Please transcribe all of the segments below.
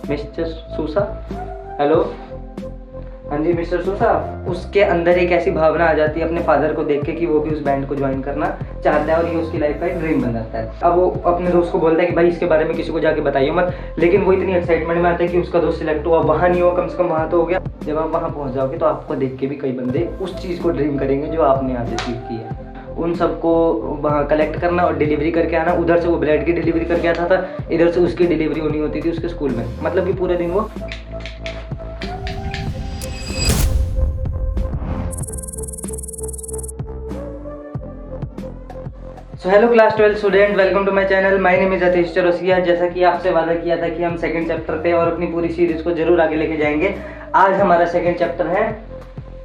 Mister सूसा। Hello. हाँ जी mister सूसा। उसके अंदर एक ऐसी भावना आ जाती है अपने फादर को देख के कि वो भी उस बैंड को ज्वाइन करना चाहता है और ये उसकी लाइफ का एक ड्रीम बन जाता है। अब वो अपने दोस्त को बोलता है कि भाई इसके बारे में किसी को जाके बताइए मत, लेकिन वो इतनी एक्साइटमेंट में आता है कि उसका दोस्त सिलेक्ट हुआ, वहाँ नहीं हुआ, कम से कम वहाँ तो हो गया। जब आप वहाँ पहुँच जाओगे तो आपको देख के भी कई बंदे उस चीज़ को ड्रीम करेंगे जो आपने आज अचीव की है। उन सबको वहाँ कलेक्ट करना और डिलीवरी करके आना। उधर से वो ब्रेड की डिलीवरी करके आता था, इधर से उसकी डिलीवरी होनी होती थी उसके स्कूल में। मतलब कि पूरे दिन वो सो hello class 12 student, welcome to my channel. My name is Atish Chaurasia. जैसा कि आपसे वादा किया था कि हम सेकंड चैप्टर पे और अपनी पूरी सीरीज को जरूर आगे लेके जाएंगे। आज हमारा सेकंड चैप्टर है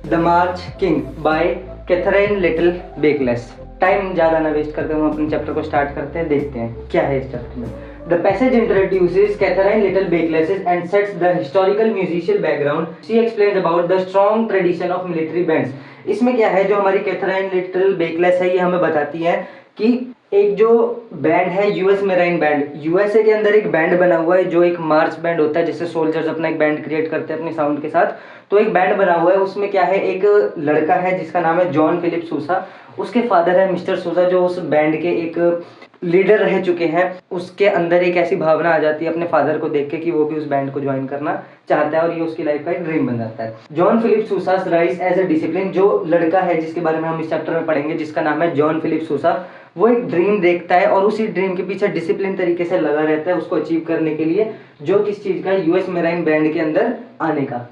the March King by Katherine Little Bakeless. Time ज़्यादा ना वेस्ट करते हुए अपने चैप्टर को स्टार्ट करते हैं, देखते हैं क्या है इस चैप्टर में। The passage introduces Catherine Little Bakeless and sets the historical musical background. She explains about the strong tradition of military bands. इसमें क्या है, जो हमारी कैथरीन लिटिल बेकलेस है ये हमें बताती है कि एक जो बैंड है यूएस मेराइन बैंड, यूएसए के अंदर एक बैंड बना हुआ है जो एक मार्च बैंड होता है, जिससे सोल्जर्स अपना एक बैंड क्रिएट करते हैं अपने साउंड के साथ। तो एक बैंड बना हुआ है, उसमें क्या है, एक लड़का है जिसका नाम है जॉन फिलिप सूसा। उसके फादर है मिस्टर सूसा जो उस बैंड के एक लीडर रह चुके हैं। उसके अंदर एक ऐसी भावना आ जाती है अपने फादर को देख के कि वो भी उस बैंड को ज्वाइन करना चाहता है और ये उसकी लाइफ का एक ड्रीम बन जाता है। John Philip Sousa's rise as a discipline, जो लड़का है जिसके बारे में हम इस चैप्टर में पढ़ेंगे जिसका नाम है जॉन फिलिप सूसा, वो एक ड्रीम देखता है और उसी ड्रीम के पीछे डिसिप्लिन तरीके से लगा रहता है उसको अचीव करने के लिए, जो किस चीज का, यूएस मेराइन बैंड के अंदर आने का।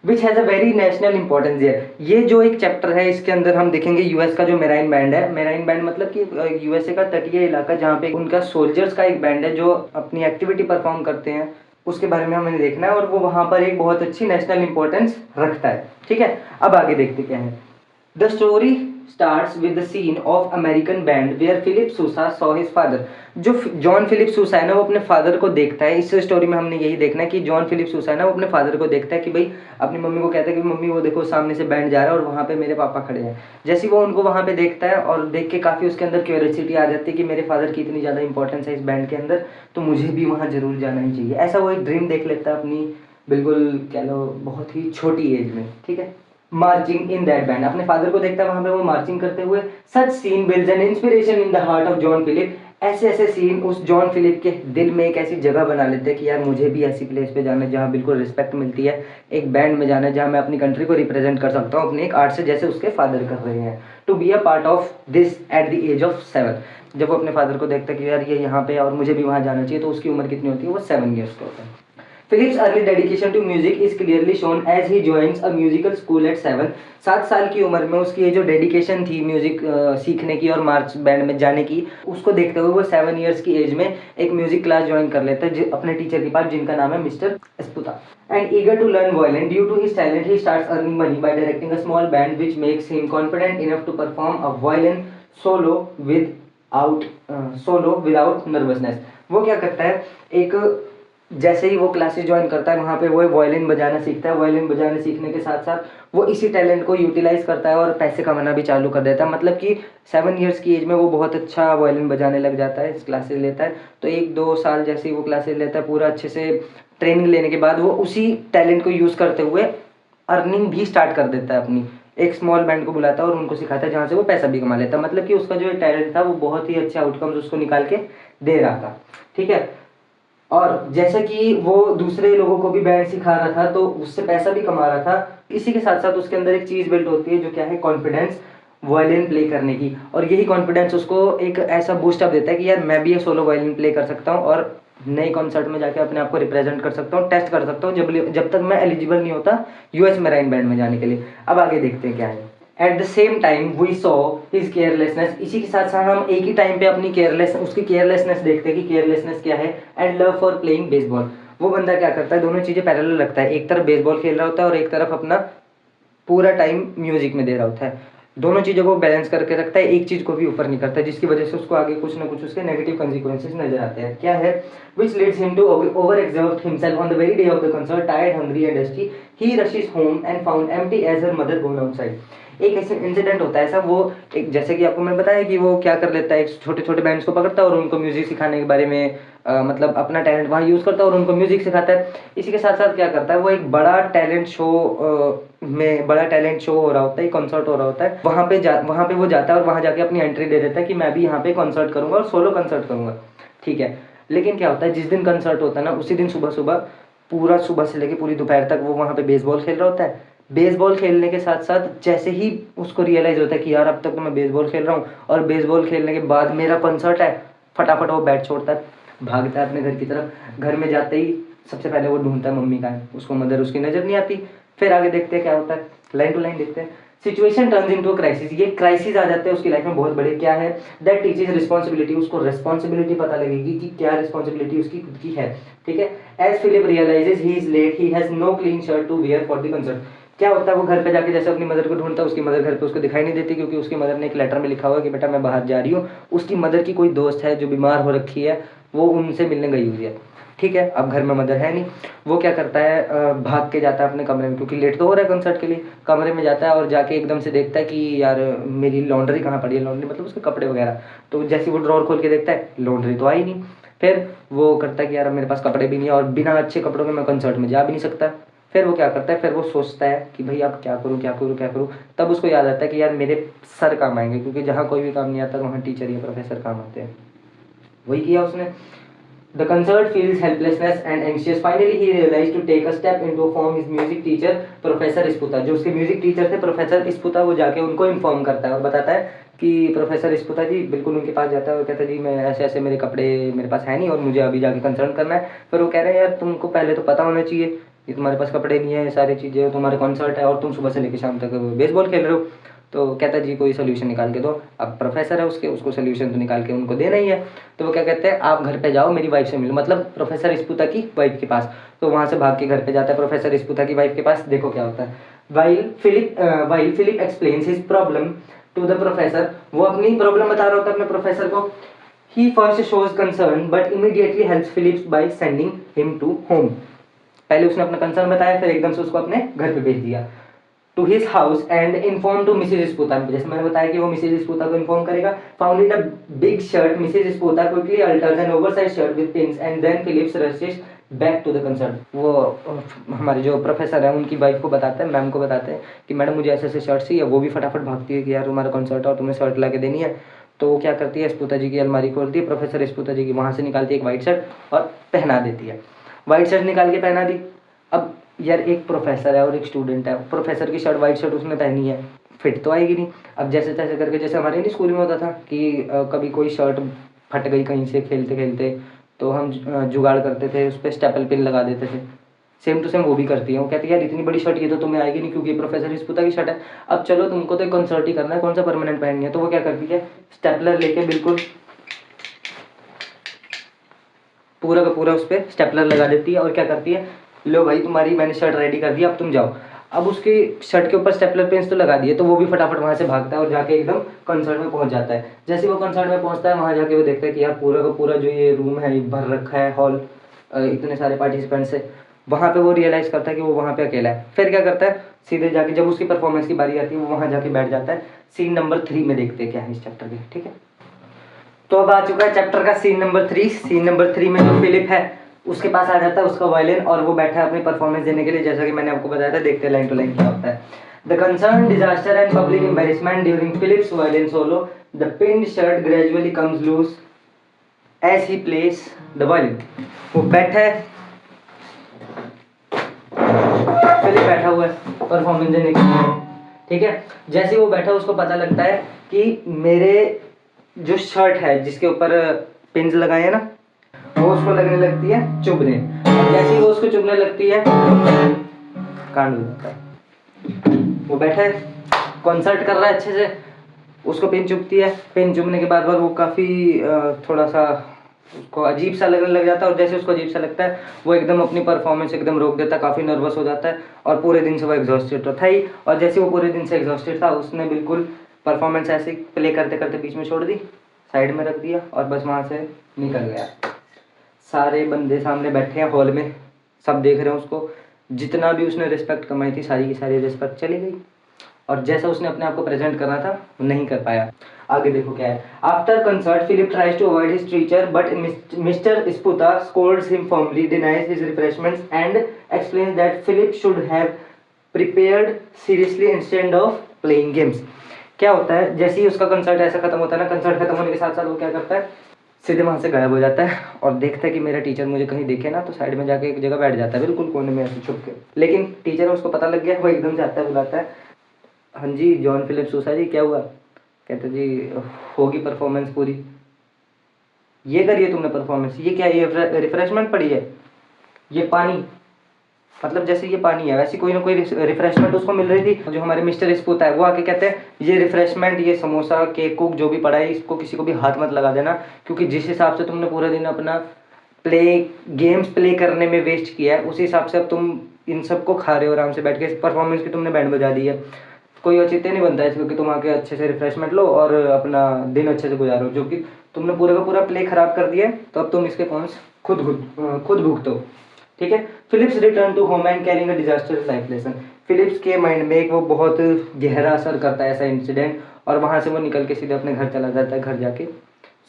Which has a very national importance there. ये जो एक चैप्टर है इसके अंदर हम देखेंगे यूएस का जो मेराइन बैंड है। मेराइन बैंड मतलब कि यूएसए का तटीय इलाका जहाँ पे उनका सोल्जर्स का एक बैंड है जो अपनी एक्टिविटी परफॉर्म करते हैं, उसके बारे में हमें देखना है और वो वहाँ पर एक बहुत अच्छी नेशनल इंपॉर्टेंस रखता है। ठीक है, अब आगे देखते क्या है। The story starts with the scene of American band where Philip Sousa saw his father. जो जॉन फिलिप सूसा है ना वो अपने फादर को देखता है। इस स्टोरी में हमने यही देखना है कि जॉन फिलिप सूसा है ना वो अपने फादर को देखता है कि भाई अपनी मम्मी को कहता है कि मम्मी वो देखो सामने से बैंड जा रहा है और वहाँ पे मेरे पापा खड़े हैं। जैसे वो उनको वहाँ पे देखता है और देख के काफ़ी उसके अंदर क्यूरियोसिटी आ जाती है कि मेरे फादर की इतनी ज़्यादा इंपॉर्टेंस है इस बैंड के अंदर, तो मुझे भी वहाँ ज़रूर जाना ही चाहिए। ऐसा वो एक ड्रीम देख लेता है अपनी, बिल्कुल कह लो बहुत ही छोटी एज में। ठीक है, मार्चिंग इन दैट बैंड, अपने फादर को देखता है वहां पे वो मार्चिंग करते हुए। Such scene builds an inspiration in the heart of John Philip. ऐसे ऐसे सीन उस जॉन फिलिप के दिल में एक ऐसी जगह बना लेते हैं कि यार मुझे भी ऐसी प्लेस पे जाना है जहाँ बिल्कुल रिस्पेक्ट मिलती है, एक बैंड में जाना है जहाँ मैं अपनी कंट्री को रिप्रेजेंट कर सकता हूँ अपने एक आर्ट से, जैसे उसके फादर कर रहे हैं। To be a part of this at the age of 7। जब वो अपने फादर को देखता है कि यार ये यहाँ पे और मुझे भी वहाँ जाना चाहिए, तो उसकी उम्र कितनी होती है, वो 7 ईयर्स का होता है। Philip's early dedication to music is clearly shown as he joins a musical school at 7। 7 साल की उम्र में उसकी ये जो डेडिकेशन थी म्यूजिक सीखने की और मार्च बैंड में जाने की, उसको देखते हुए वो 7 ईयर्स की एज में एक म्यूजिक क्लास ज्वाइन कर लेता है अपने टीचर के पास जिनका नाम है mister एस्पुता। And eager to learn violin due to his talent, he starts earning money by directing a small band which makes him confident enough to perform a violin solo without nervousness। वो क्या करता है, एक जैसे ही वो classes join करता है वहाँ पे वो वायलिन बजाना सीखता है। वायलिन बजाने सीखने के साथ साथ वो इसी टैलेंट को यूटिलाइज करता है और पैसे कमाना भी चालू कर देता है। मतलब कि 7 ईयर्स की एज में वो बहुत अच्छा वायलिन बजाने लग जाता है, क्लासेस लेता है। तो 1-2 साल जैसे ही वो क्लासेस लेता है, पूरा अच्छे से ट्रेनिंग लेने के बाद वो उसी टैलेंट को यूज़ करते हुए अर्निंग भी स्टार्ट कर देता है अपनी। एक स्मॉल बैंड को बुलाता है और उनको सिखाता है जहाँ से वो पैसा भी कमा लेता है। मतलब कि उसका जो टैलेंट था वो बहुत ही अच्छे आउटकम्स उसको निकाल के दे रहा था। ठीक है, और जैसे कि वो दूसरे लोगों को भी बैंड सिखा रहा था तो उससे पैसा भी कमा रहा था। इसी के साथ साथ उसके अंदर एक चीज़ बिल्ड होती है जो क्या है, कॉन्फिडेंस वायलिन प्ले करने की। और यही कॉन्फिडेंस उसको एक ऐसा बूस्ट अप देता है कि यार मैं भी ये सोलो वायलिन प्ले कर सकता हूँ और नए कॉन्सर्ट में जाके अपने आप को रिप्रेजेंट कर सकता हूँ, टेस्ट कर सकता हूँ जब तक मैं एलिजिबल नहीं होता यूएस मेराइन बैंड में जाने के लिए। अब आगे देखते हैं क्या है। At the same time we saw his carelessness, इसी के साथ साथ हम एक ही टाइम पे अपनी उसकी केयरलेसनेस देखते हैं कि केयरलेसनेस क्या है। And love for playing baseball, वो बंदा क्या करता है, दोनों चीज़ें पैरेलल रखता है। एक तरफ बेसबॉल खेल रहा होता है और एक तरफ अपना पूरा टाइम म्यूजिक में दे रहा होता है। दोनों चीज़ों को बैलेंस करके रखता है, एक चीज़ को भी ऊपर नहीं करता, जिसकी वजह से उसको आगे कुछ ना कुछ उसके नेगेटिव कंसिक्वेंसेस नजर आते हैं। क्या है, which leads him to overexert himself on the very day of the concert, tired, hungry and dusty. He rushes home and found empty as her mother gone outside। एक ऐसा इंसिडेंट होता है ऐसा, वो एक जैसे कि आपको मैंने बताया कि वो क्या कर लेता है, छोटे छोटे बैंड्स को पकड़ता है और उनको म्यूजिक सिखाने के बारे में मतलब अपना टैलेंट वहाँ यूज़ करता है और उनको म्यूज़िक सिखाता है। इसी के साथ साथ क्या करता है, वो एक बड़ा टैलेंट शो हो रहा होता है, कॉन्सर्ट हो रहा होता है, वहाँ पे वो जाता है और वहाँ जाके अपनी एंट्री दे देता है कि मैं भी यहाँ पे कॉन्सर्ट करूँगा और सोलो कॉन्सर्ट करूँगा, ठीक है। लेकिन क्या होता है, जिस दिन कॉन्सर्ट होता है ना, उसी दिन सुबह सुबह पूरा सुबह से लेके पूरी दोपहर तक वो वहाँ पे बेसबॉल खेल रहा होता है। बेसबॉल खेलने के साथ साथ जैसे ही उसको रियलाइज़ होता है कि यार अब तक तो मैं बेसबॉल खेल रहा हूँ और बेसबॉल खेलने के बाद मेरा कॉन्सर्ट है, फटाफट वो बैट छोड़ता है, भागता है अपने घर की तरफ। घर में जाते ही सबसे पहले वो ढूंढता है मम्मी का है, उसको मदर उसकी नज़र नहीं आती। फिर आगे देखते हैं क्या होता है, लाइन टू लाइन देखते हैं। सिचुएशन टर्न्स इनटू क्राइसिस, ये क्राइसिस आ जाते हैं उसकी लाइफ में बहुत बड़े। क्या है, दैट टीचेस रिस्पॉन्सिबिलिटी, उसको रिस्पॉन्सिबिलिटी पता लगेगी कि क्या रिस्पॉन्सिबिलिटी उसकी खुद की है, ठीक है। As Philip realises he is late, he has no clean shirt to wear for the concert. क्या होता है, वो घर पे जाके जैसे अपनी मदर को ढूंढता है, उसकी मदर घर पे उसको दिखाई नहीं देती, क्योंकि उसकी मदर ने एक लेटर में लिखा हुआ है कि बेटा मैं बाहर जा रही हूँ। उसकी मदर की कोई दोस्त है जो बीमार हो रखी है, वो उनसे मिलने गई हुई है, ठीक है। अब घर में मदर है नहीं, वो क्या करता है, भाग के जाता है अपने कमरे में, क्योंकि लेट तो हो रहा है कंसर्ट के लिए। कमरे में जाता है और जाके एकदम से देखता है कि यार मेरी लॉन्ड्री कहाँ पड़ी है, लॉन्ड्री मतलब उसके कपड़े वगैरह। तो जैसे वो ड्रॉर खोल के देखता है, लॉन्ड्री तो आई नहीं। फिर वो करता है कि यार मेरे पास कपड़े भी नहीं है और बिना अच्छे कपड़ों में मैं कंसर्ट में जा भी नहीं सकता। फिर वो क्या करता है, फिर वो सोचता है कि भाई अब क्या करूँ क्या करूँ क्या करूँ। तब उसको याद आता है कि यार मेरे सर काम आएंगे, क्योंकि जहाँ कोई भी काम नहीं आता वहाँ टीचर या प्रोफेसर काम आते हैं। वही किया उसने। The concert feels helplessness and anxious. Finally, he realized to take a step into form his music teacher, Professor Isputa. जो उसके म्यूजिक टीचर थे प्रोफेसर इस्पुता, वो जाके उनको इन्फॉर्म करता है और बताता है कि प्रोफेसर इस्पुता जी, बिल्कुल उनके पास जाता है और कहता है जी मैं ऐसे ऐसे मेरे कपड़े मेरे पास है नहीं और मुझे अभी जाके कंसर्ट करना है। फिर वो कह रहे हैं यार तुमको पहले तो पता होना चाहिए कि तुम्हारे पास कपड़े नहीं है, सारी चीज़ें, तुम्हारे कॉन्सर्ट है और तुम सुबह से लेकर शाम तक बेसबॉल खेल रहे हो। तो कहता है जी कोई सोल्यूशन निकाल के दो। अब प्रोफेसर है उसको सोल्यूशन तो निकाल के उनको देना ही है। तो वो क्या कहते हैं, आप घर पे जाओ मेरी वाइफ से मिलो, मतलब प्रोफेसर इस्पुता की वाइफ के पास। तो वहाँ से भाग के घर पे जाता है प्रोफेसर इस्पुता की वाइफ के पास। देखो क्या होता है, while Philip explains his problem to the professor, वो अपनी प्रॉब्लम बता रहा होता है अपने प्रोफेसर को। He first shows concern but immediately helps Philips by sending him to home. पहले उसने अपना कंसर्न बताया, फिर एकदम से उसको अपने घर पे भेज दिया। To his house and inform to Mrs Esputa, जैसे मैंने बताया कि वो मिसेज इस्पुता को इन्फॉर्म करेगा। Found in a big shirt, Mrs Esputa quickly alters an oversize shirt with pins and then Philips rushes back to the concert. वो हमारे जो प्रोफेसर है उनकी वाइफ को बताते हैं, मैम को बताते हैं कि मैडम मुझे ऐसे ऐसे शर्ट चाहिए। वो भी फटाफट भागती है कि यार तुम्हारा कंसर्ट है और तुम्हें शर्ट ला के देनी है। तो वो क्या करती है, इस्पुता जी की अलमारी खोलती है, प्रोफेसर इस्पुता जी की, वहाँ से निकालती है एक वाइट शर्ट और पहना देती है। वाइट शर्ट निकाल के पहना दी। अब यार एक प्रोफेसर है और एक स्टूडेंट है, प्रोफेसर की शर्ट वाइट शर्ट उसने पहनी है, फिट तो आएगी नहीं। अब जैसे तैसे करके, जैसे हमारे नहीं स्कूल में होता था कि कभी कोई शर्ट फट गई कहीं से खेलते खेलते, तो हम जुगाड़ करते थे, उस पर स्टेपल पिन लगा देते थे। सेम टू सेम वो भी करती है। वो कहती है यार इतनी बड़ी शर्ट ये तो तुम्हें आएगी नहीं, क्योंकि प्रोफेसर इस्पुता की शर्ट है। अब चलो तुमको तो कंसर्ट ही करना है, कौन सा परमानेंट पहननी है। तो वो क्या करती है, स्टेपलर लेके बिल्कुल पूरा का पूरा उस पर स्टेपलर लगा देती है और क्या करती है, लो भाई तुम्हारी मैंने शर्ट रेडी कर दी, अब तुम जाओ। अब उसकी शर्ट के ऊपर स्टेपलर पेन्स तो लगा दिए, तो वो भी फटाफट वहाँ से भागता है और जाके एकदम कंसर्ट में पहुँच जाता है। जैसे वो कंसर्ट में पहुँचता है, वहाँ जाके वो देखता है कि यार पूरा का पूरा जो ये रूम है ये भर रखा है, हॉल इतने सारे पार्टिसिपेंट्स से। वहाँ पे वो रियलाइज़ करता है कि वो वहाँ पे अकेला है। फिर क्या करता है, सीधे जाके जब उसकी परफॉर्मेंस की बारी आती है, वो वहाँ जाके बैठ जाता है। सीन नंबर 3 में देखते हैं क्या है इस चैप्टर के, ठीक है। तो अब आ चुका है चैप्टर का सीन नंबर 3। सीन नंबर 3 में जो फिलिप है उसके पास आ जाता है उसका वायलिन और वो बैठा है अपनी परफॉर्मेंस देने के लिए, जैसा कि मैंने आपको बताया था। देखते हैं लाइन टू लाइन क्या होता है। The concern disaster and public embarrassment during Philip's violin solo, the pinned shirt gradually comes loose as he plays the violin. वो बैठा है, फिलिप बैठा हुआ है परफॉर्मेंस देने के लिए, ठीक है। जैसे वो बैठा उसको पता लगता है कि मेरे जो शर्ट है जिसके ऊपर पिन्स लगाए हैं ना, वो उसको लगने लगती है चुभने। जैसे ही वो उसको चुभने लगती है कांड हो जाता है। वो बैठा है कॉन्सर्ट कर रहा है अच्छे से, उसको पिन चुभती है। पिन चुभने के बाद वो काफ़ी थोड़ा सा उसको अजीब सा लगने लग जाता है। और जैसे उसको अजीब सा लगता है वो एकदम अपनी परफॉर्मेंस एकदम रोक देता है, काफ़ी नर्वस हो जाता है और पूरे दिन से वो एग्जॉस्टेड तो था ही। और जैसे वो पूरे दिन से एग्जॉस्टेड था, उसने बिल्कुल परफॉर्मेंस ऐसे प्ले करते करते बीच में छोड़ दी, साइड में रख दिया और बस वहाँ से निकल गया। सारे बंदे सामने बैठे हैं हॉल में, सब देख रहे हैं उसको। जितना भी उसने रिस्पेक्ट कमाई थी सारी की सारी रिस्पेक्ट चली गई और जैसा उसने अपने आप को प्रेजेंट करना था वो नहीं कर पाया। आगे देखो क्या है। After concert Philip tries to avoid his teacher but Mr Sputa scolds him firmly, denies his refreshments and explains that Philip should have prepared seriously instead of playing games. क्या होता है, जैसे ही उसका कंसर्ट ऐसा खत्म होता है ना, कंसर्ट खत्म होने के साथ साथ वो क्या करता है, सीधे वहाँ से गायब हो जाता है और देखता है कि मेरा टीचर मुझे कहीं देखे ना, तो साइड में जाके एक जगह बैठ जाता है बिल्कुल कोने में ऐसे छुप के। लेकिन टीचर उसको पता लग गया, वो एकदम से आता है, बुलाता है, हाँ जी जॉन फिलिप सूसा जी क्या हुआ। कहते जी होगी परफॉर्मेंस पूरी, ये करिए तुमने परफॉर्मेंस, ये क्या, ये रिफ्रेशमेंट पड़ी है, ये पानी, मतलब जैसे ये पानी है वैसे कोई ना कोई रिफ्रेशमेंट उसको मिल रही थी। जो हमारे मिस्टर स्पूत है वो आके कहते हैं ये रिफ्रेशमेंट, ये समोसा केक कुक जो भी पड़ा है इसको किसी को भी हाथ मत लगा देना, क्योंकि जिस हिसाब से तुमने पूरा दिन अपना गेम्स प्ले करने में वेस्ट किया है उसी हिसाब से अब तुम इन सबको खा रहे हो आराम से बैठ के, परफॉर्मेंस की तुमने बैंड बजा दी है। कोई औचित्य नहीं बनता है क्योंकि तुम आके अच्छे से रिफ्रेशमेंट लो और अपना दिन अच्छे से गुजारो, जो कि तुमने पूरा का पूरा प्ले खराब कर दिया है, तो अब तुम इसके कॉन्स खुद भुगतो। ठीक है। Philips return to home and carrying a disaster life lesson. Philips के माइंड में एक वो बहुत गहरा असर करता है ऐसा इंसिडेंट, और वहां से वो निकल के सीधे अपने घर चला जाता है, घर जाके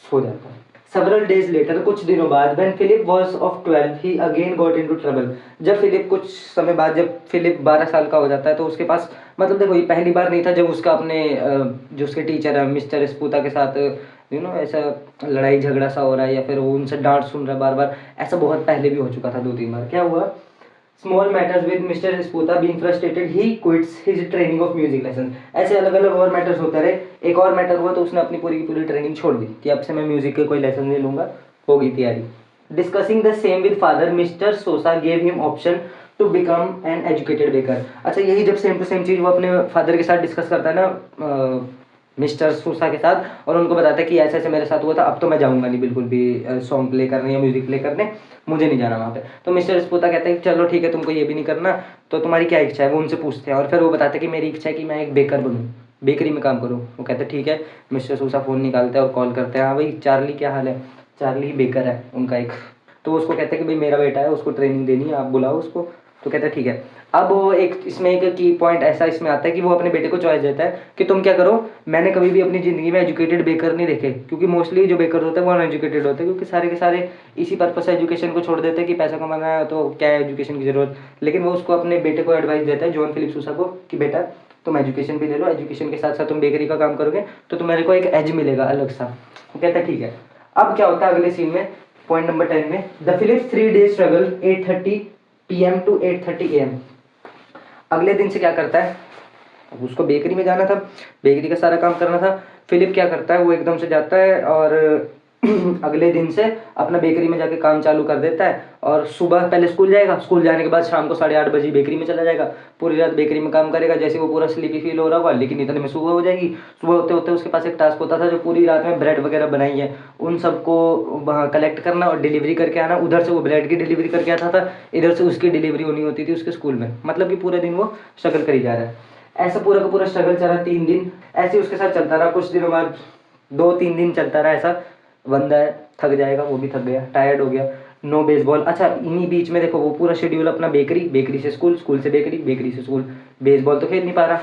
सो जाता है। Several days later, कुछ दिनों बाद, when Philip was of 12, he again got into trouble. जब फिलिप कुछ समय बाद, जब फिलिप 12 साल का हो जाता है, तो उसके पास, मतलब देखो ये पहली बार नहीं था जब उसका अपने जो उसके टीचर है मिस्टर स्पूता के साथ ऐसा लड़ाई झगड़ा सा हो रहा है या फिर वो उनसे डांट सुन रहा है बार बार, ऐसा बहुत पहले भी हो चुका था 2-3 बार। क्या हुआ, small matters with Mr Sputa being frustrated he quits his training of music lesson. ऐसे अलग अलग और मैटर्स होते रहे, एक और मैटर हुआ तो उसने अपनी पूरी की पूरी ट्रेनिंग छोड़ दी कि अब से मैं म्यूजिक के कोई लेसन नहीं लूंगा, हो गई तैयारी। Discussing the same with father, Mr Sousa gave him option to become an educated baker. अच्छा, यही जब सेम टू सेम चीज वो अपने फादर के साथ डिस्कस करता है ना मिस्टर सूसा के साथ, और उनको बताता है कि ऐसे ऐसे मेरे साथ हुआ था, अब तो मैं जाऊंगा नहीं बिल्कुल भी सॉन्ग प्ले करने या म्यूजिक प्ले करने, मुझे नहीं जाना वहाँ पे। तो मिस्टर स्पूता कहते हैं कि चलो ठीक है, तुमको ये भी नहीं करना, तो तुम्हारी क्या इच्छा है, वो उनसे पूछते हैं, और फिर वो बताते हैं कि मेरी इच्छा है कि मैं एक बेकर बनूँ, बेकरी में काम करूँ। वो कहते हैं ठीक है। मिस्टर सूसा फ़ोन निकालते हैं और कॉल करते हैं, हाँ भाई चार्ली क्या हाल है, चार्ली बेकर है उनका एक। तो उसको कहते हैं कि भाई मेरा बेटा है, उसको ट्रेनिंग देनी है, आप बुलाओ उसको। तो कहता है ठीक है। अब वो एक इसमें एक की पॉइंट ऐसा इसमें आता है कि वो अपने बेटे को चॉइस देता है कि तुम क्या करो, मैंने कभी भी अपनी ज़िंदगी में एजुकेटेड बेकर नहीं देखे, क्योंकि मोस्टली जो बेकर होते हैं वो अनएजुकेटेड होते हैं, क्योंकि सारे के सारे इसी पर्पज से एजुकेशन को छोड़ देते हैं कि पैसा कमाना है तो क्या है एजुकेशन की ज़रूरत। लेकिन वो उसको अपने बेटे को एडवाइस देता है, जॉन फिलिप सूसा को, कि बेटा तुम एजुकेशन भी ले लो, एजुकेशन के साथ साथ तुम बेकरी का काम करोगे तो तुम्हारे को एक एज मिलेगा अलग सा। वो कहता है ठीक है। अब क्या होता है अगले सीन में, पॉइंट नंबर 10 में, the Philips 3 days struggle 8:30 PM to 8:30 AM। अगले दिन से क्या करता है, अब उसको बेकरी में जाना था, बेकरी का सारा काम करना था। फिलिप क्या करता है, वो एकदम से जाता है और अगले दिन से अपना बेकरी में जाके काम चालू कर देता है, और सुबह पहले स्कूल जाएगा, स्कूल जाने के बाद शाम को 8:30 बजे बेकरी में चला जाएगा, पूरी रात बेकरी में काम करेगा। जैसे वो पूरा स्लीपी फील हो रहा होगा, लेकिन इतने में सुबह हो जाएगी। सुबह होते होते उसके पास एक टास्क होता था, जो पूरी रात में ब्रेड वगैरह बनाई है उन सबको वहाँ कलेक्ट करना और डिलीवरी करके आना। उधर से वो ब्रेड की डिलीवरी करके आता था, इधर से उसकी डिलीवरी होनी होती थी उसके स्कूल में। मतलब कि पूरे दिन वो स्ट्रगल करी जा रहा है। ऐसा पूरा का पूरा स्ट्रगल चला 3 दिन, ऐसे उसके साथ चलता रहा। कुछ दिनों बाद 2-3 दिन चलता रहा ऐसा, बंदा है थक जाएगा, वो भी थक गया, टायर्ड हो गया। No baseball. अच्छा, इन्हीं बीच में देखो वो पूरा शेड्यूल अपना बेकरी, बेकरी से स्कूल, स्कूल से बेकरी, बेकरी से स्कूल, बेसबॉल तो खेल नहीं पा रहा,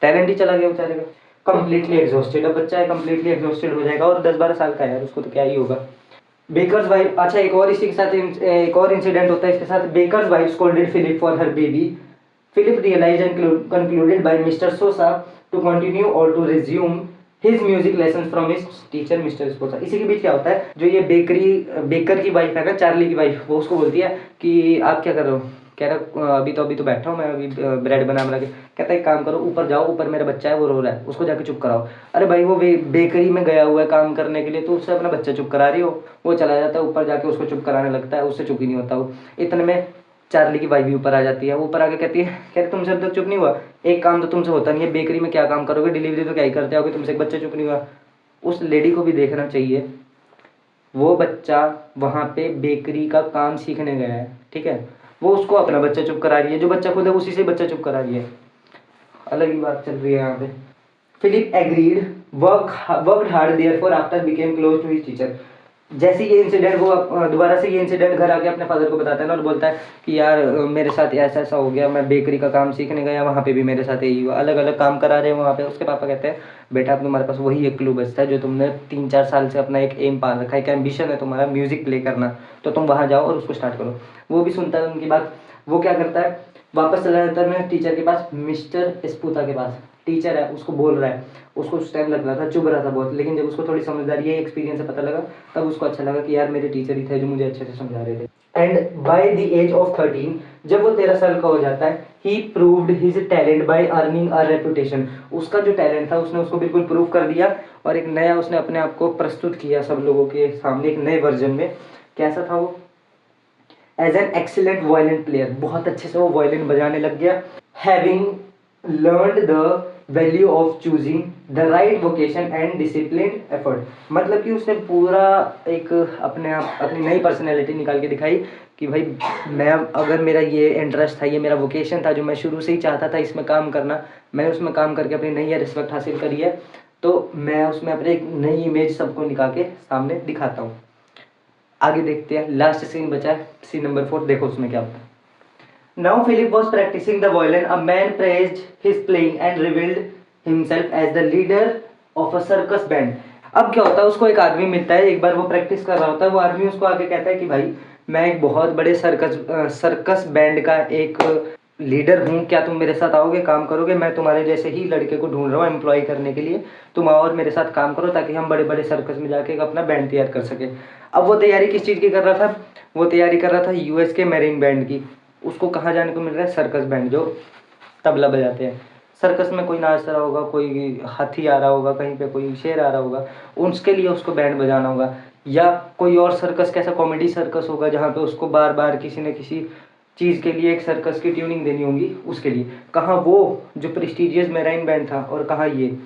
टैलेंट ही चला गया बेचारे का, कंप्लीटली एग्जॉस्टेड। अब बच्चा है, कंप्लीटली एग्जॉस्टेड हो जाएगा, और 10-12 साल का है यार, उसको तो क्या ही होगा। बेकर्स वाइफ, अच्छा एक और इसी के साथ एक और इंसिडेंट होता है इसके साथ। Baker's wife scolded Philip for her baby. Philip realised and concluded by Mr Sousa to continue और to resume his music lesson from his teacher Mr Sposa. इसी के बीच क्या होता है, जो ये बेकर की वाइफ है ना, चार्ली की वाइफ, वो उसको बोलती है कि आप क्या कर रहे हो। कह रहा अभी तो बैठा हूँ मैं, अभी ब्रेड बना के। कहता है एक काम करो, ऊपर जाओ, ऊपर मेरा बच्चा है वो रो रहा है, उसको जाके चुप कराओ। अरे भाई वो बेकरी में गया हुआ है काम करने के लिए, तो उससे अपना बच्चा चुप करा रही हो। वो चला जाता है ऊपर, जाके उसको चुप कराने लगता है, उससे चुप ही नहीं होता वो। इतने में चार्ली की वाइफ भी ऊपर आ जाती है। वो ऊपर आके कहती है, कह रही तुमसे अब तक चुप नहीं हुआ, एक काम तो तुमसे होता नहीं है, बेकरी में क्या काम करोगे, डिलीवरी तो क्या ही करते होगे, तुमसे एक बच्चा चुप नहीं हुआ। उस लेडी को भी देखना चाहिए, वो बच्चा वहाँ पे बेकरी का काम सीखने गया है, ठीक है, वो उसको अपना बच्चा चुप करा रही है, जो बच्चा खुद है उसी से बच्चा चुप करा रही है। अलग ही बात चल रही है यहाँ पे। Philip agreed, worked hard therefore after became close to his teacher. जैसे ये इंसिडेंट वो दोबारा से ये इंसिडेंट घर आके अपने फादर को बताता है ना और बोलता है कि यार मेरे साथ ऐसा ऐसा हो गया, मैं बेकरी का काम सीखने गया, वहाँ पे भी मेरे साथ यही हुआ, अलग अलग काम करा रहे हैं वहाँ पे। उसके पापा कहते हैं बेटा अब तुम्हारे पास वही एक क्लू बचता है जो तुमने 3-4 साल से अपना एक एम पाल रखा है, एक एम्बिशन है तुम्हारा म्यूजिक प्ले करना, तो तुम वहाँ जाओ और उसको स्टार्ट करो। वो भी सुनता है उनकी बात। वो क्या करता है, वापस चला जाता है मैं टीचर के पास, मिस्टर स्पूता के पास। टीचर है, उसको बोल रहा है, उसको उस टाइम लग रहा था, चुभ रहा था बहुत, लेकिन जब उसको थोड़ी समझदारी है, एक्सपीरियंस से पता लगा, तब उसको अच्छा लगा कि यार मेरे टीचर ही थे जो मुझे अच्छे से समझा रहे थे। And by the age of 13, जब वो 13 साल का हो जाता है, he proved his talent by earning a reputation. उसका जो टैलेंट था उसने उसको बिल्कुल प्रूव कर दिया और एक नया उसने अपने आप को प्रस्तुत किया सब लोगों के सामने एक नए वर्जन में। कैसा था वो? As an excellent violin player, बहुत अच्छे से वो वायलिन बजाने लग गया। Having learned the value of choosing the right vocation and discipline effort, मतलब कि उसने पूरा एक अपने आप अपनी नई पर्सनैलिटी निकाल के दिखाई कि भाई मैं, अगर मेरा ये इंटरेस्ट था, ये मेरा वोकेशन था जो मैं शुरू से ही चाहता था इसमें काम करना, मैंने उसमें काम करके अपनी नई रिस्पेक्ट हासिल करी है, तो मैं उसमें अपने एक नई इमेज सबको निकाल के सामने दिखाता हूँ। आगे देखते हैं, लास्ट सीन बचा है, सीन नंबर 4, देखो उसमें क्या होता है। Now Philip was practicing the violin. A man praised his playing and revealed himself as the leader of a circus band. अब क्या होता है, उसको एक आदमी मिलता है, एक बार वो प्रैक्टिस कर रहा होता है, वो आदमी उसको आके कहता है कि भाई मैं एक बहुत बड़े सर्कस बैंड का एक लीडर हूँ, क्या तुम मेरे साथ आओगे, काम करोगे? मैं तुम्हारे जैसे ही लड़के को ढूंढ रहा हूँ एम्प्लॉय करने के लिए, तुम आओ और मेरे साथ काम करो ताकि हम बड़े बड़े सर्कस में जाके एक अपना बैंड तैयार कर सके। अब वो तैयारी किस चीज़ की कर रहा था? वो तैयारी कर रहा था यूएस के मैरीन बैंड की। उसको कहाँ जाने को मिल रहा है? सर्कस बैंड, जो तबला बजाते हैं। सर्कस में कोई नाच रहा होगा, कोई हाथी आ रहा होगा, कहीं पे कोई शेर आ रहा होगा, उसके लिए उसको बैंड बजाना होगा। या कोई और सर्कस, कैसा कॉमेडी सर्कस होगा जहाँ पे उसको बार बार किसी न किसी चीज़ के लिए एक सर्कस की ट्यूनिंग देनी होगी, उसके लिए। कहाँ वो जो प्रेस्टिजियस मेराइन बैंड था और कहाँ ये,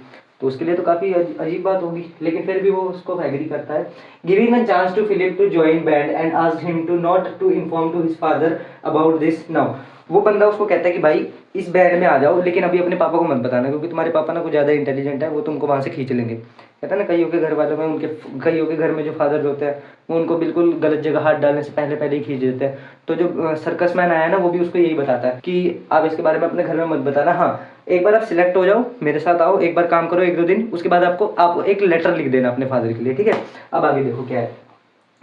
तो उसके लिए तो काफ़ी अजीब बात होगी, लेकिन फिर भी वो उसको एग्री करता है। Giving a chance to Philip to join band and asked him to not to inform to his father about this now. वो बंदा उसको कहता है कि भाई इस बैंड में आ जाओ, लेकिन अभी अपने पापा को मत बताना, क्योंकि तुम्हारे पापा ना कुछ ज़्यादा इंटेलिजेंट है, वो तुमको वहाँ से खींच लेंगे। कहता है ना, कईयों के घर वालों में, उनके कईयों के घर में जो फादर होते हैं वो उनको बिल्कुल गलत जगह हाथ डालने से पहले पहले ही खींच देते हैं। तो जो सर्कस मैन आया ना, वो भी उसको यही बताता है कि आप इसके बारे में अपने घर में मत बताना, हाँ एक बार आप सिलेक्ट हो जाओ, मेरे साथ आओ, एक बार काम करो 1-2 दिन, उसके बाद आप एक लेटर लिख देना अपने फादर के लिए, ठीक है? अब आगे देखो क्या है।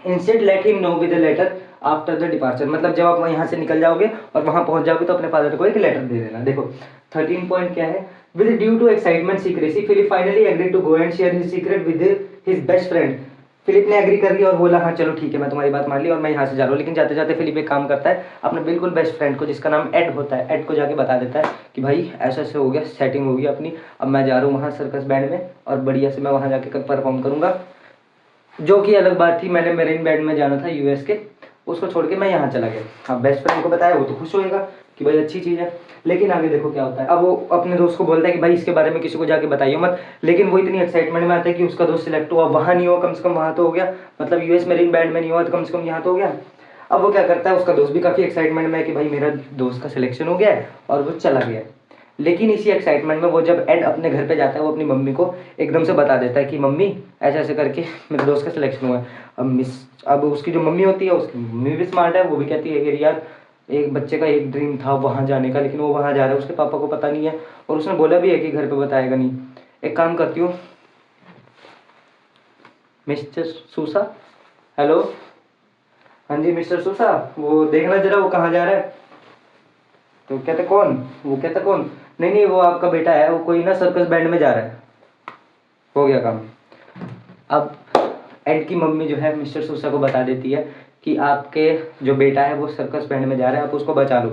Instant let him know with letter after the departure, मतलब जब आप यहाँ से निकल जाओगे और वहाँ पहुँच जाओगे तो अपने फादर को एक लेटर दे देना। देखो 13 पॉइंट क्या है। With due to excitement secrecy Philip finally agree to go and share his secret with his best friend. Philip ने एग्री कर लिया और बोला हाँ चलो ठीक है, मैं तुम्हारी बात मान ली और मैं यहाँ से जा रहा हूँ। लेकिन जाते जाते फिलिप एक काम करता है, अपने बिल्कुल बेस्ट फ्रेंड को, जिसका नाम एड होता है, एड को जाके बता देता है कि भाई ऐसा ऐसे हो गया, सेटिंग हो गई अपनी, अब मैं जा रहा हूँ वहाँ सर्कस बैंड में और बढ़िया से मैं वहाँ जाके परफॉर्म करूँगा। जो कि अलग बात थी, मैंने मेरीन बैंड में जाना था यूएस के, उसको छोड़ के मैं यहाँ चला गया। हाँ बेस्ट फ्रेंड को बताया, वो तो खुश होएगा कि भाई अच्छी चीज़ है। लेकिन आगे देखो क्या होता है। अब वो अपने दोस्त को बोलता है कि भाई इसके बारे में किसी को जाके बताइए मत, लेकिन वो इतनी एक्साइटमेंट में आता है कि उसका दोस्त सिलेक्ट हुआ, वहाँ नहीं हुआ, कम से कम वहाँ तो हो गया, मतलब यूएस मेरीन बैंड में नहीं हुआ तो कम से कम यहाँ तो हो गया। अब वो क्या करता है, उसका दोस्त भी काफ़ी एक्साइटमेंट में है कि भाई मेरा दोस्त का सिलेक्शन हो गया है, और वो चला गया। लेकिन इसी एक्साइटमेंट में वो जब एड अपने घर पे जाता है, वो अपनी मम्मी को एकदम से बता देता है कि मम्मी ऐसे ऐसे करके मेरे दोस्त का सिलेक्शन हुआ है। अब उसकी जो मम्मी होती है, उसकी मम्मी भी स्मार्ट है, वो भी कहती है कि यार एक बच्चे का एक ड्रीम था वहाँ जाने का, लेकिन वो वहाँ जा रहा है, उसके पापा को पता नहीं है, और उसने बोला भी है कि घर पे बताएगा नहीं। एक काम करती हूँ, मिस्टर सूसा, हेलो, हाँ जी मिस्टर सूसा, वो देखना जरा वो कहाँ जा रहा है। तो कहते कौन? वो कहता कौन? नहीं नहीं, वो आपका बेटा है, वो कोई ना सर्कस बैंड में जा रहा है। हो गया काम। अब एड की मम्मी जो है मिस्टर सूसा को बता देती है कि आपके जो बेटा है वो सर्कस बैंड में जा रहा है, आप उसको बचा लो।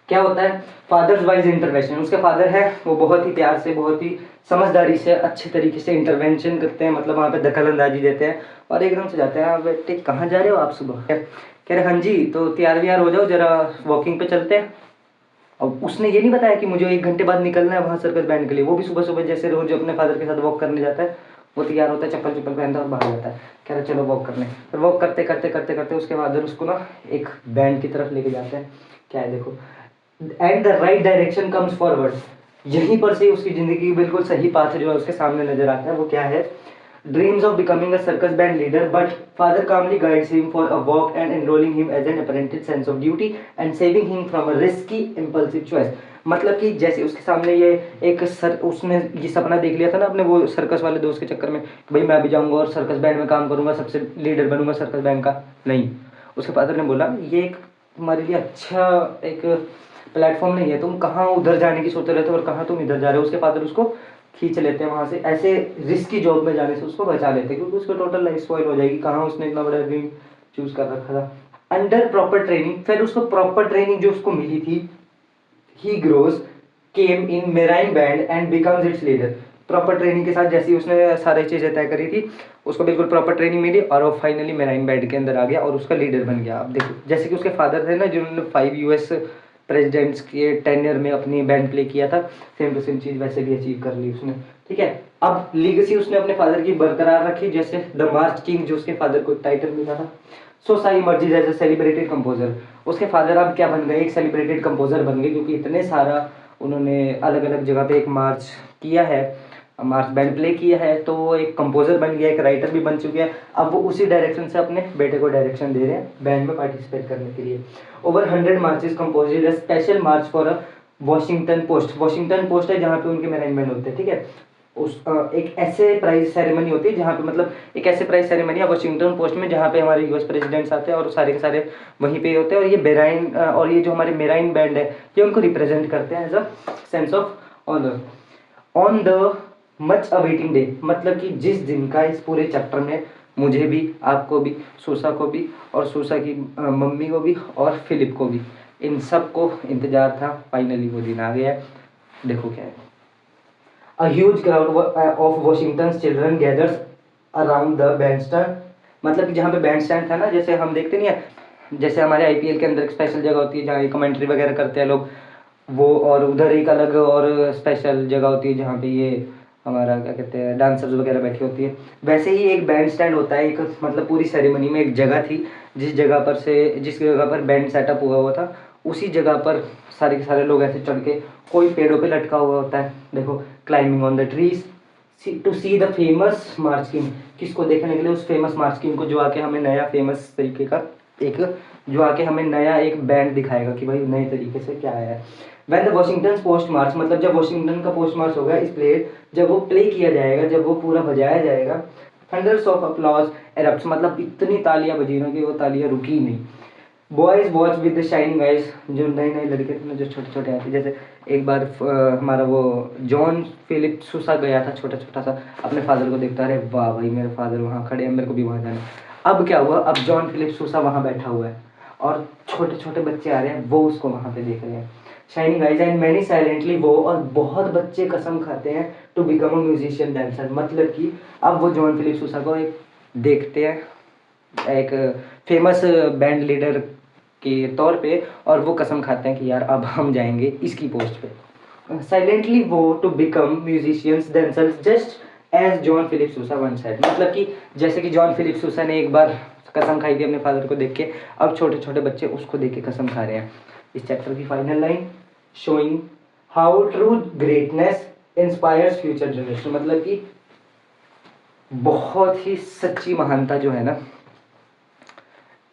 क्या होता है, फादर्स वाइज इंटरवेंशन। उसके फादर है, वो बहुत ही प्यार से, बहुत ही समझदारी से, अच्छे तरीके से इंटरवेंशन करते हैं, मतलब वहाँ पे दखल अंदाजी देते हैं और एकदम से जाते हैं, बेटे कहाँ जा रहे हो आप सुबह? कह रहे हाँ जी, तो तैयार व्यार हो जाओ, जरा वॉकिंग पे चलते हैं। अब उसने ये नहीं बताया कि मुझे 1 घंटे बाद निकलना है वहाँ सर्कस बैंड के लिए। वो भी सुबह सुबह जैसे रोज अपने फादर के साथ वॉक करने जाता है, वो तैयार होता है, चप्पल चप्पल पहनता है और बाहर जाता है, कह रहा चलो वॉक करने। फिर वॉक करते करते करते करते उसके फादर उसको ना एक बैंड की तरफ लेके जाते हैं। क्या है देखो, at the right direction comes forward. यहीं पर से उसकी ज़िंदगी की बिल्कुल सही पाथ जो है उसके सामने नजर आता है। वो क्या है, dreams of becoming a circus band leader, but father calmly guides him for a walk and enrolling him as an apprentice sense of duty and saving him from a risky impulsive choice. मतलब कि जैसे उसके सामने ये एक उसने ये सपना देख लिया था ना अपने वो सर्कस वाले दोस्त के चक्कर में कि भाई मैं भी जाऊंगा और सर्कस बैंड में काम करूंगा, सबसे लीडर बनूंगा सर्कस बैंड का। नहीं, उसके फादर ने बोला ये एक तुम्हारे लिए अच्छा एक प्लेटफॉर्म नहीं है, तुम कहाँ उधर जाने की सोच रहे थे और कहाँ तुम इधर जा रहे हो। उसके फादर उसको खींच लेते हैं वहाँ से, ऐसे रिस्की जॉब में जाने से उसको बचा लेते हैं क्योंकि उसको टोटल लाइफ स्पॉइल हो जाएगी। कहाँ उसने इतना बड़ा ड्रीम चूज कर रखा था। अंडर प्रॉपर ट्रेनिंग, फिर उसको प्रॉपर ट्रेनिंग जो उसको मिली थी, ही grows came in marine band and becomes it's leader. Proper training के साथ जैसे उसने सारी चीज़ें तय करी थी, उसको बिल्कुल प्रॉपर ट्रेनिंग मिली और वो फाइनली मेराइन बैंड के अंदर आ गया और उसका लीडर बन गया। अब देखो जैसे कि उसके फादर थे ना जिन्होंने 5 US प्रेसिडेंट्स के टेन्योर में अपनी बैंड प्ले किया था, सेम टू सेम चीज़ वैसे भी अचीव कर ली उसने। ठीक है, अब लीगेसी उसने अपने फादर की बरकरार रखी, जैसे द मार्च किंग जो उसके फादर को टाइटल मिला था। So Sai emerges as a celebrated composer. उसके फादर अब क्या बन गए, एक सेलिब्रेटेड कंपोजर बन गए क्योंकि इतने सारा उन्होंने अलग अलग जगह पे एक मार्च किया है, मार्च बैंड प्ले किया है, तो वो एक कंपोजर बन गया, एक राइटर भी बन चुके हैं। अब वो उसी डायरेक्शन से अपने बेटे को डायरेक्शन दे रहे हैं बैंड में पार्टिसिपेट करने के लिए। Over 100 marches composed a special March for a Washington post. Washington post है जहाँ पे उनके मेराइन बैंड होते हैं। ठीक है, उस एक ऐसे प्राइज सेरेमनी होती है जहाँ पे मतलब एक ऐसे प्राइज सेरेमनी है वॉशिंगटन पोस्ट में जहाँ पे हमारे US प्रेसिडेंट्स आते हैं और सारे के सारे वहीं पे होते हैं। और ये बेराइन और ये जो हमारे मेराइन बैंड है ये उनको रिप्रेजेंट करते हैं as a sense of honour on the much awaiting day. मतलब कि जिस दिन का इस पूरे चैप्टर में मुझे भी, आपको भी, सूसा को भी और सूसा की मम्मी को भी और फिलिप को भी, इन सब को इंतजार था। फाइनली वो दिन आ गया। देखो क्या है, A huge crowd of Washington's children gathers around the bandstand। मतलब कि जहाँ पे बैंड स्टैंड था ना, जैसे हम देखते नहीं है जैसे हमारे IPL के अंदर एक स्पेशल जगह होती है जहाँ ये कमेंट्री वगैरह करते हैं लोग, वो और उधर एक अलग और स्पेशल जगह होती है जहाँ पे ये हमारा क्या कहते हैं डांसर्स वगैरह बैठी होती है। वैसे ही एक बैंड स्टैंड होता है, एक मतलब पूरी सेरेमनी में एक जगह थी जिस जगह पर बैंड सेटअप हुआ था, उसी जगह पर सारे के सारे लोग ऐसे चढ़ के, कोई पेड़ों पे लटका हुआ होता है, देखो climbing on the trees to see the famous March King. किसको देखने के लिए, उस फेमस मार्च किंग को जो आके हमें नया फेमस तरीके का एक जो आके हमें नया एक बैंड दिखाएगा कि भाई नए तरीके से क्या आया है। वैन द वॉशिंगटन पोस्ट मार्च, मतलब जब वॉशिंगटन का पोस्ट मार्च होगा इस प्ले, जब वो प्ले किया जाएगा, जब वो पूरा बजाया जाएगा, थंडर्स ऑफ अपलॉज एरप्ट्स, मतलब इतनी तालियां बजी ना कि वो तालियां रुकी नहीं। Boys watch with the shining eyes, जो नए नए लड़के थे ना जो छोटे छोटे आते, जैसे एक बार हमारा वो जॉन फिलिप सूसा गया था छोटा छोटा सा, अपने फादर को देखता, अरे वाह भाई मेरे फादर वहाँ खड़े हैं, मेरे को भी वहाँ जाना है। अब क्या हुआ, अब जॉन फिलिप सूसा वहाँ बैठा हुआ है और छोटे छोटे बच्चे आ रहे हैं, वो उसको वहाँ पे देख रहे हैं। Shining eyes and many silently वो, और बहुत बच्चे कसम खाते हैं to become a musician dancer. मतलब कि अब वो जॉन फिलिप सूसा को एक देखते हैं एक फेमस बैंड लीडर के तौर पे, और वो कसम खाते हैं कि यार अब हम जाएंगे इसकी पोस्ट पे। साइलेंटली वो to become musicians themselves just as John Philip Sousa once said. मतलब कि जैसे कि जॉन फिलिप सूसा ने एक बार कसम खाई थी अपने फादर को देख के, अब छोटे छोटे बच्चे उसको देख के कसम खा रहे हैं। इस चैप्टर की final line, showing how true greatness inspires future generation. मतलब कि बहुत ही सच्ची महानता जो है ना,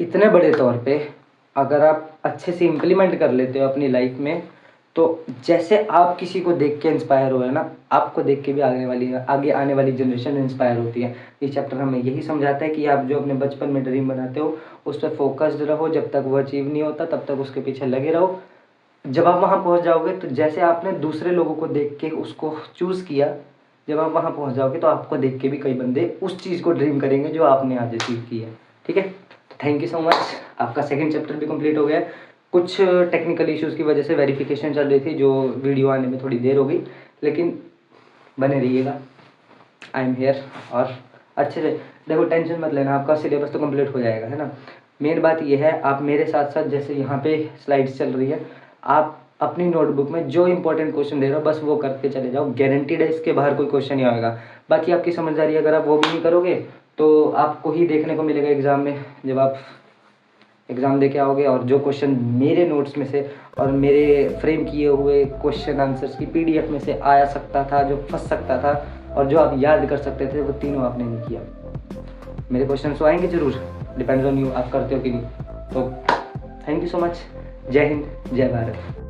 इतने बड़े तौर पे अगर आप अच्छे से इम्प्लीमेंट कर लेते हो अपनी लाइफ में, तो जैसे आप किसी को देख के इंस्पायर हो है ना, आपको देख के भी आगे आने वाली जनरेशन इंस्पायर होती है। ये चैप्टर हमें यही समझाता है कि आप जो अपने बचपन में ड्रीम बनाते हो उस पर फोकस्ड रहो, जब तक वो अचीव नहीं होता तब तक उसके पीछे लगे रहो। जब आप वहाँ पहुँच जाओगे तो जैसे आपने दूसरे लोगों को देख के उसको चूज़ किया, जब आप वहाँ पहुँच जाओगे तो आपको देख के भी कई बंदे उस चीज़ को ड्रीम करेंगे जो आपने आज अचीव की है। ठीक है, थैंक यू सो मच। आपका सेकंड चैप्टर भी कंप्लीट हो गया है। कुछ टेक्निकल इश्यूज़ की वजह से वेरिफिकेशन चल रही थी, जो वीडियो आने में थोड़ी देर हो गई, लेकिन बने रहिएगा, आई एम हेयर। और अच्छे से देखो, टेंशन मत लेना, आपका सिलेबस तो कंप्लीट हो जाएगा, है ना। मेन बात ये है, आप मेरे साथ साथ जैसे यहाँ पे स्लाइड्स चल रही है, आप अपनी नोटबुक में जो इंपॉर्टेंट क्वेश्चन दे रहे हो बस वो करके चले जाओ। गारंटीड है इसके बाहर कोई क्वेश्चन नहीं आएगा। बाकी आपकी समझदारी, अगर आप वो भी नहीं करोगे तो आपको ही देखने को मिलेगा एग्ज़ाम में, जब आप एग्ज़ाम दे के आओगे। और जो क्वेश्चन मेरे नोट्स में से और मेरे फ्रेम किए हुए क्वेश्चन आंसर्स की PDF में से आया सकता था, जो फंस सकता था, और जो आप याद कर सकते थे वो तीनों आपने नहीं किया। मेरे क्वेश्चन तो आएंगे जरूर, डिपेंड्स ऑन यू, आप करते हो कि नहीं। तो थैंक यू सो मच। जय हिंद, जय भारत।